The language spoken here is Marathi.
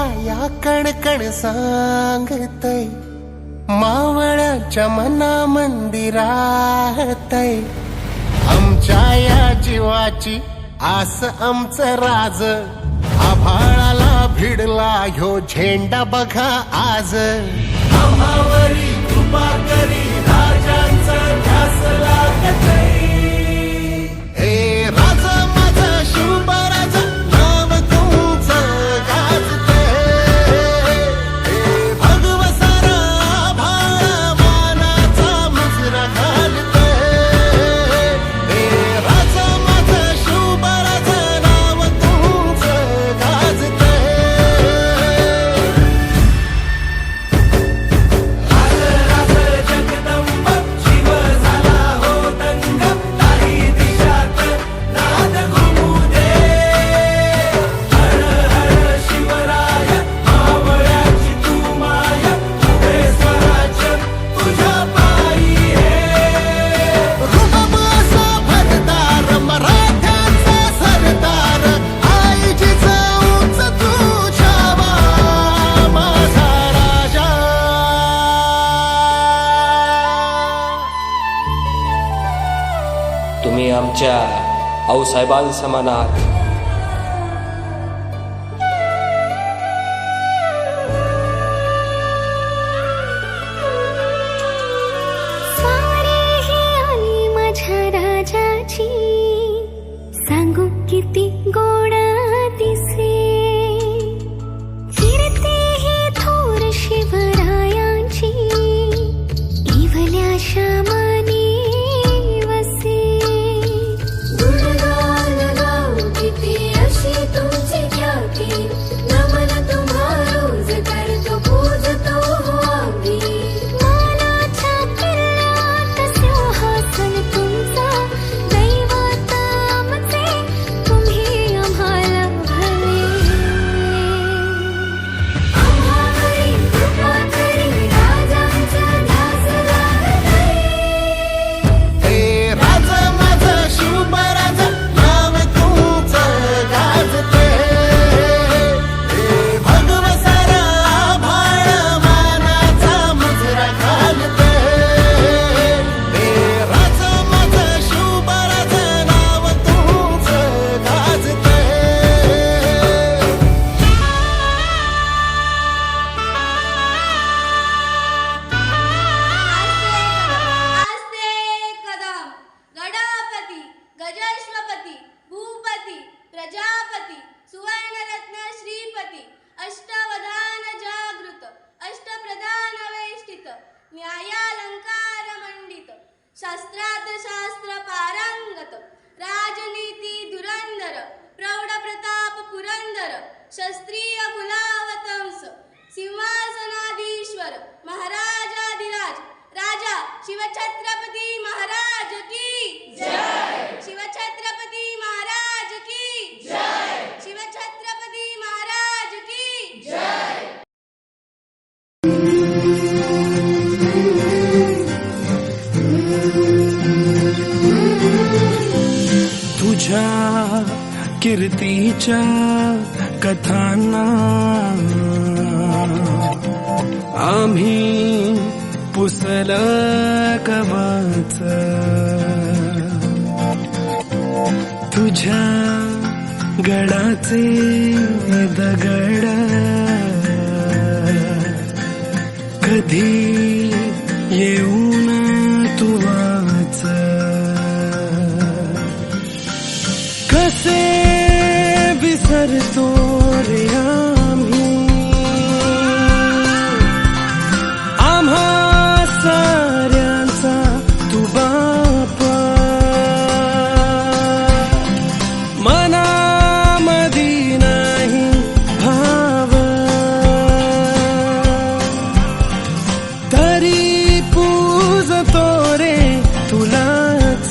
छाया कणकण सांगतय, मावळ्याच्या मना मंदिरातय. आमच्या या जीवाची आस आमचं राज, आभाळाला भिडला ह्यो झेंडा बघा आज. आम्हावरी कृपा करी राजांचा ध्यास लागतय. हे राज माझं शिवबराज नाव तुमचं गाजतय. हे भगवसार आभाळ मानाचा मुजरा घालतय. हे राज माझं शिवबराज नाव तुमचं गाजतय. तुम्ही आमच्या आऊसाहेबांसमान आहात. स्वारी ही आली माझ्या राजाची, सांगू किती गोड दिसे. कीर्ती ही थोर शिवरायांची, इवल्या श्यामानी वसे. गुणगान गाऊ किती अशी तुमची ख्याती, नमन तुम्हा रोज करतो पूजतो आम्ही. मानाच्या किल्ल्यात सिंहासन तुमचा, दैवत आमचे तुम्ही आम्हाला भले. आम्हावरी कृपा करी राजांचा ध्यास लागतय. हे राज माझं शिवबराज नाव तुमचं गाजतय. हे भगवसार आभाळ मानाचा मुजरा घालतय. हे राज माझं शिवबराज नाव तुमचं गाजतय. आस्ते कदम गणपती गजश्वपती भूपती प्रजापती सुवर्णरत्न श्रीपती अष्टवधान जागृत अष्टप्रधान वेष्टित न्यायालंकार मंडित शास्त्रात शास्त्र पारंगत राजनीती धुरंधर प्रौढ प्रताप पुरंदर क्षत्रिय कुलावतंस सिंहासनाधीश्वर महाराजाधिराज राजा शिवछत्रपती महाराज की जय. शिवछत्रपती महाराज की जय. शिवछत्रपती महाराज की जय. तुझ्या कीर्तीच्या कथांना आम्ही पुसल कवच. तुझ्या गडाचे दगड कधी येऊन तू वाच. कसे विसरतो रे आम्ही आम्हा साऱ्यांचा तू बापा. मनामधी नाही भाव, तरी पूजतो रे तुलाच.